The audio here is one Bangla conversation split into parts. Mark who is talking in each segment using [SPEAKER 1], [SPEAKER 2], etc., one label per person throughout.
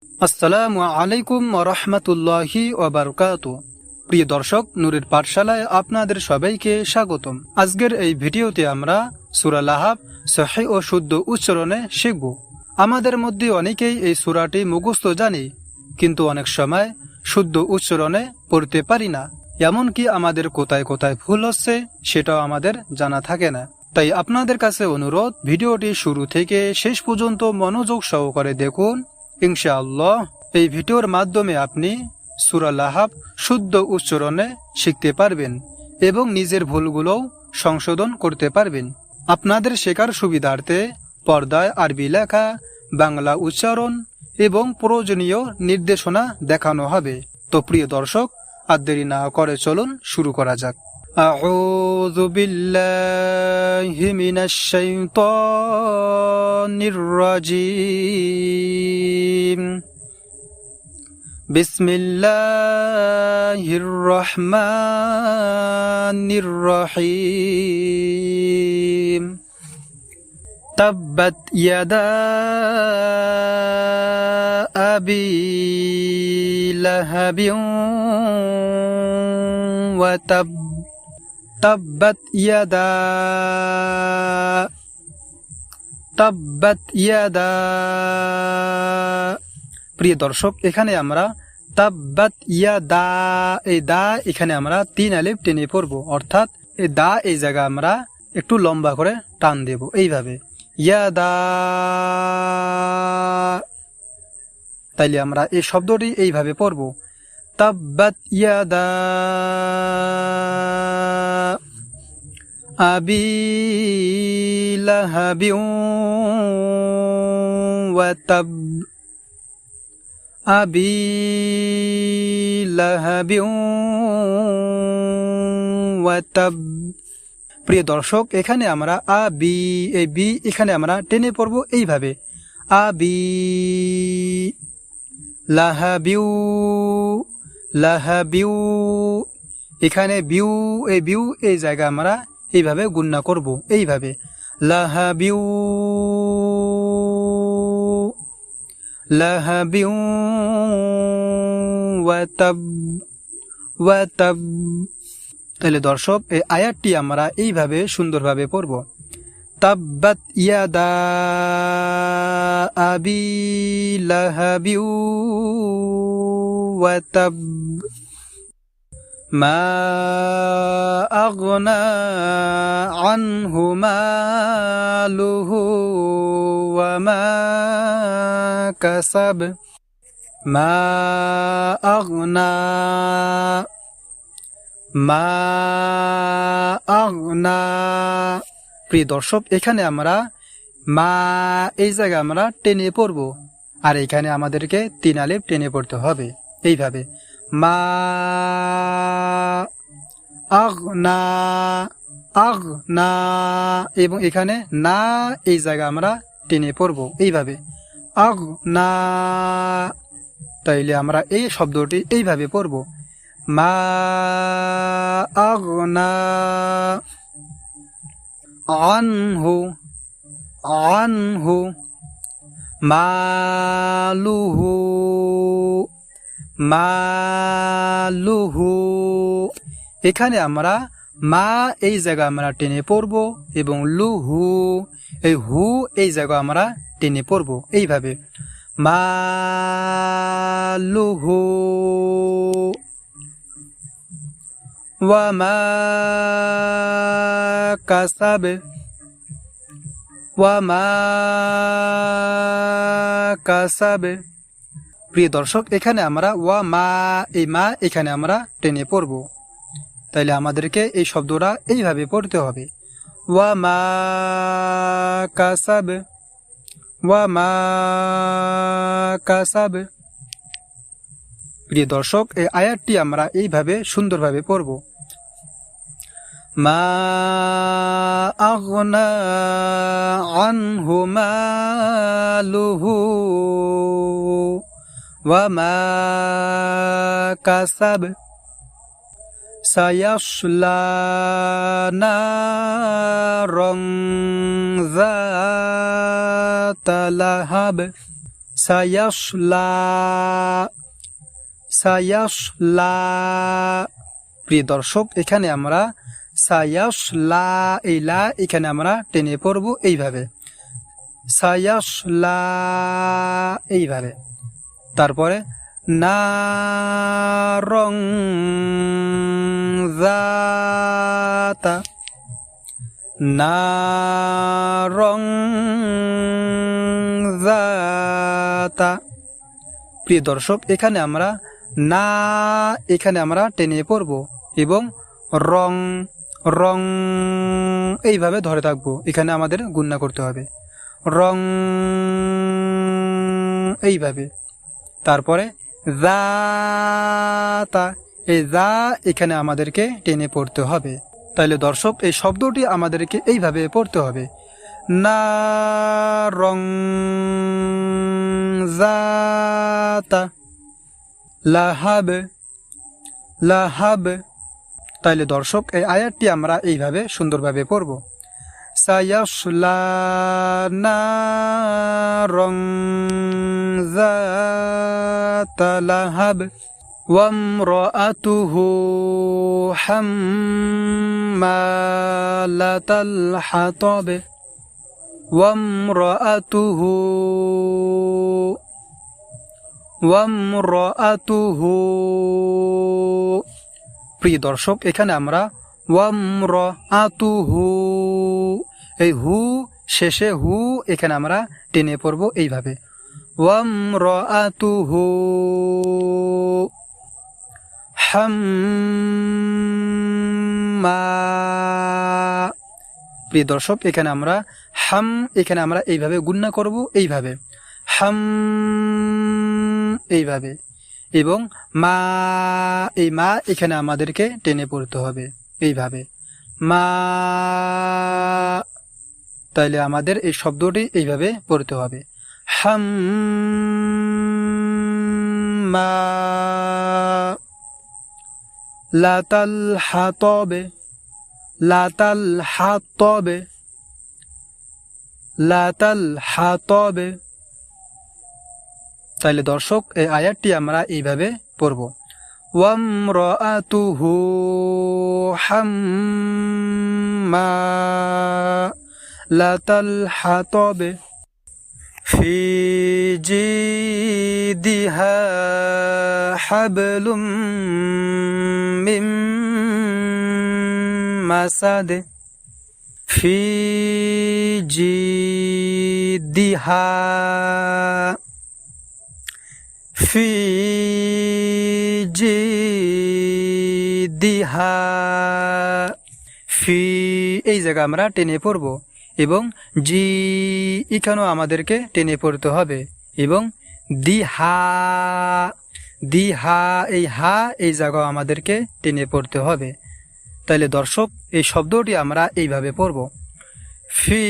[SPEAKER 1] আসসালামু আলাইকুম ওয়া রাহমাতুল্লাহি ওয়া বারাকাতুহু। প্রিয় দর্শক, নূরের পাঠশালায় আপনাদের সবাইকে স্বাগতম। আজকের এই ভিডিওতে আমরা সূরা লাহাব সহিহ ও শুদ্ধ উচ্চারণে শিখব। আমাদের মধ্যে অনেকেই এই সূরাটি মুখস্থ জানি, কিন্তু অনেক সময় শুদ্ধ উচ্চারণে পড়তে পারি না। এমনকি আমাদের কোথায় কোথায় ভুল হচ্ছে সেটাও আমাদের জানা থাকে না। তাই আপনাদের কাছে অনুরোধ, ভিডিওটি শুরু থেকে শেষ পর্যন্ত মনোযোগ সহকারে দেখুন। ইনশাআল্লাহ এই ভিডিওর মাধ্যমে আপনি সূরা লাহাব শুদ্ধ উচ্চারণে শিখতে পারবেন এবং নিজের ভুলগুলোও সংশোধন করতে পারবেন। আপনাদের শেখার সুবিধার্থে পর্দায় আরবি লেখা, বাংলা উচ্চারণ এবং প্রয়োজনীয় নির্দেশনা দেখানো হবে। তো প্রিয় দর্শক, আর দেরি না করে চলুন শুরু করা যাক। আউযু বিল্লাহি মিনাশ শাইতানির রাজীম। বিসমিল্লাহির রহমানির রহিম। তাব্বাত ইয়াদা আবি লাহাবিন ওয়া তাব। তাব্বাত ইয়াদা প্রিয় দর্শক, এখানে আমরা তাব্বাত ইয়াদা, এই দা এখানে আমরা 3 আলিফ টেনে পড়ব, অর্থাৎ এই দা এই জায়গা আমরা একটু লম্বা করে টান দেব এইভাবে, ইয়াদা। তাইলে আমরা এই শব্দটি এইভাবে পড়ব, তাব্বাত ইয়াদা আবি লাহাবিন ওয়া তাব। আবি লাহাবিন ওয়া তাব। প্রিয় দর্শক, এখানে আমরা আবি, এই বি এখানে আমরা টেনে পড়ব এইভাবে, আবি লাহাবিউ লাহাবিউ। এখানে বিউ, এই বিউ এই জায়গা আমরা এইভাবে গুণনা করব, এইভাবে লাহাবিউ লাহাবিউ ওয়া তাব ওয়া তাব। তাহলে দর্শক, এই আয়াতটি আমরা এইভাবে সুন্দরভাবে পড়ব, তাব্বাত ইয়াদা আবি লাহাবিউ ওয়া তাব। মা আগনা আনহু মালুহু ওয়া মা কাসাব। মা আগনা মা আগনা। প্রিয় দর্শক, এখানে আমরা মা এই জায়গা আমরা টেনে পড়ব, আর এখানে আমাদেরকে 3 আলিফ টেনে পড়তে হবে এইভাবে, মা আগনা আগনা। এবং এখানে না এই জায়গা আমরা টেনে পড়ব এইভাবে, আগনা। তাইলে আমরা এই শব্দটি এইভাবে পড়ব, মা আগনা আনহু আনহু মালুহু মালুহু। এখানে আমরা মা এই জায়গা আমরা টেনে পড়ব এবং লুহু, এই হু এই জায়গা আমরা টেনে পড়ব এইভাবে, মালুহু ওয়া মা কাসাব ওয়া মা কাসাব। প্রিয় দর্শক, এখানে আমরা ওয়া মা, এই মা এখানে আমরা টেনে পড়ব। তাইলে আমাদেরকে এই শব্দটা এইভাবে পড়তে হবে, ওয়া মা কাসাব ওয়া মা কাসাব। প্রিয় দর্শক, এই আয়াতটি আমরা এইভাবে সুন্দরভাবে পড়ব, মা আগনা আনহু মালুহু ওয়া মা কাসাব। সায়াসলা নারং যাতা লাহাব। সায়াসলা সায়াসলা। প্রিয় দর্শক, এখানে আমরা সায়াসলা এই লা এখানে আমরা টেনে পড়ব এইভাবে, সায়াসলা এইভাবে। তারপরে নারং যাতা, নারং যাতা। প্রিয় দর্শক, এখানে আমরা না এখানে আমরা টেনে পড়ব এবং রং রং এইভাবে ধরে থাকবো। এখানে আমাদের গুণনা করতে হবে রং এইভাবে। তারপরে যাতা, এই যা এখানে আমাদেরকে টেনে পড়তে হবে। তাহলে দর্শক, এই শব্দটি আমাদেরকে এইভাবে পড়তে হবে, না রং যাতা লাহাব লাহাব। তাইলে দর্শক, এই আয়াতটি আমরা এইভাবে সুন্দরভাবে পড়ব, সায়াসলা নারং যাতা লাহাব ওয়ামরাআতুহু হাম্মালাতাল হাতাব ওয়ামরাআতুহু ওয়ামরাআতুহু। প্রিয় দর্শক, এখানে আমরা ওয়ামরাআতুহু এই হু শেষে হু এখানে আমরা টেনে পড়ব এইভাবে, ওয়ামরাআতুহু হাম্মা। প্রিয় দর্শক, এখানে আমরা হাম এখানে আমরা এইভাবে গুণনা করব এইভাবে, হাম এইভাবে, এবং মা এই মা এখানে আমাদেরকে টেনে পড়তে হবে এইভাবে, মা। তাইলে আমাদের এই শব্দটি এইভাবে পড়তে হবে, হাম্মা লাতাল হাতাবে লাতাল হাতাবে লাতাল হাতাবে। তাইলে দর্শক, এই আয়াতটি আমরা এইভাবে পড়ব, ওয়ামরাআতুহু হাম্মালাতাল হাতাবে ফি জিদিহা হাবলুম মিন মাসাদ ফি জিদিহা ফি জিদিহা। ফি এই জায়গা আমরা টেনে পড়ব এবং জি এখানেও আমাদেরকে টেনে পড়তে হবে এবং দিহা দিহা এই হা এই জায়গা আমাদেরকে টেনে পড়তে হবে। তাহলে দর্শক, এই শব্দটি আমরা এইভাবে পড়ব, ফি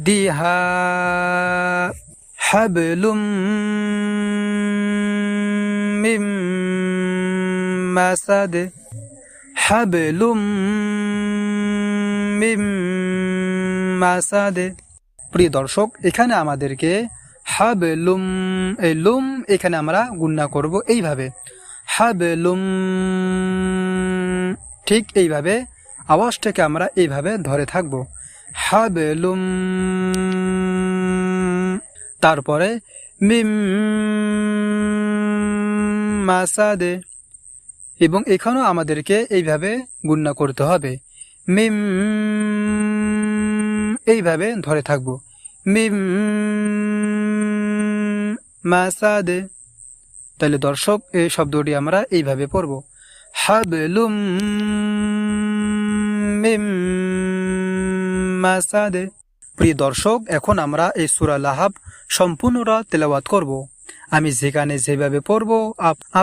[SPEAKER 1] জিদিহা হাবলুম মিন মাসাদ হাবলুম মিন মাসাদ। প্রিয় দর্শক, এখানে আমাদেরকে হাবলুম এই লুম এখানে আমরা গুণনা করব এইভাবে, হাবলুম। ঠিক এইভাবে আওয়াজটাকে আমরা এইভাবে ধরে থাকব, হাবলুম। তারপরে মিম মাসাদে, এবং এখানেও আমাদেরকে এইভাবে গুণনা করতে হবে, মিম এইভাবে ধরে থাকব, মিম মাসাদে। তাহলে দর্শক, এই শব্দটি আমরা এইভাবে পড়ব, হাবলুম মিন মাসাদে। প্রিয় দর্শক, এখন আমরা এই সূরা লাহাব সম্পূর্ণরা তেলাওয়াত করব। আমি যেখানে যেভাবে পড়ব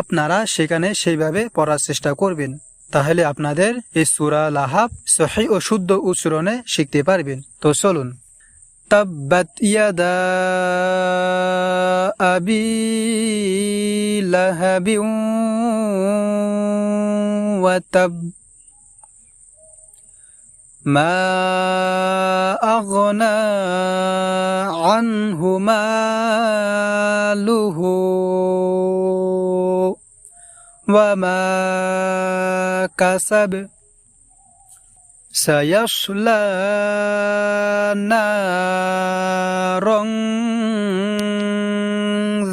[SPEAKER 1] আপনারা সেখানে সেইভাবে পড়ার চেষ্টা করবেন, তাহলে আপনাদের এই সূরা লাহাব সহিহ ও শুদ্ধ উচ্চারণে শিখতে পারবেন। তো চলুন, তাব্বাত ইয়াদা আবি লাহাবিন ওয়া তাব মা আগনা আনহু মালুহু ওয়া মা কাসাব সায়াসলা নারং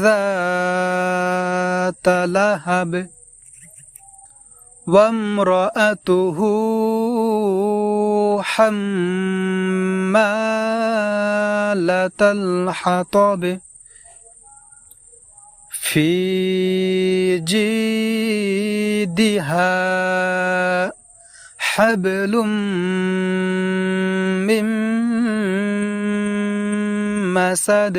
[SPEAKER 1] যাতা লাহাব وامرأته حمالة الحطب في جيدها حبل من مسد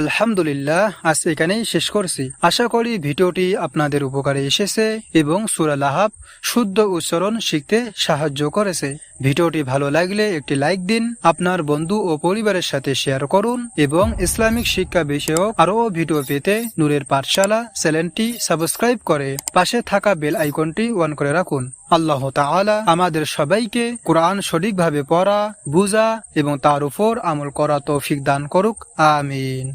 [SPEAKER 1] আলহামদুলিল্লাহ, আজ এখানেই শেষ করছি। আশা করি ভিডিওটি আপনাদের উপকারে এসেছে এবং সূরা লাহাব শুদ্ধ উচ্চারণ শিখতে সাহায্য করেছে। ভিডিওটি ভালো লাগলে একটি লাইক দিন, আপনার বন্ধু ও পরিবারের সাথে শেয়ার করুন এবং ইসলামিক শিক্ষা বিষয়ক আরও ভিডিও পেতে নূরের পাঠশালা চ্যানেলটি সাবস্ক্রাইব করে পাশে থাকা বেল আইকনটি অন করে রাখুন। আল্লাহ তাআলা আমাদের সবাইকে কোরআন সঠিকভাবে পড়া, বুঝা এবং তার উপর আমল করা তৌফিক দান করুক। আমিন।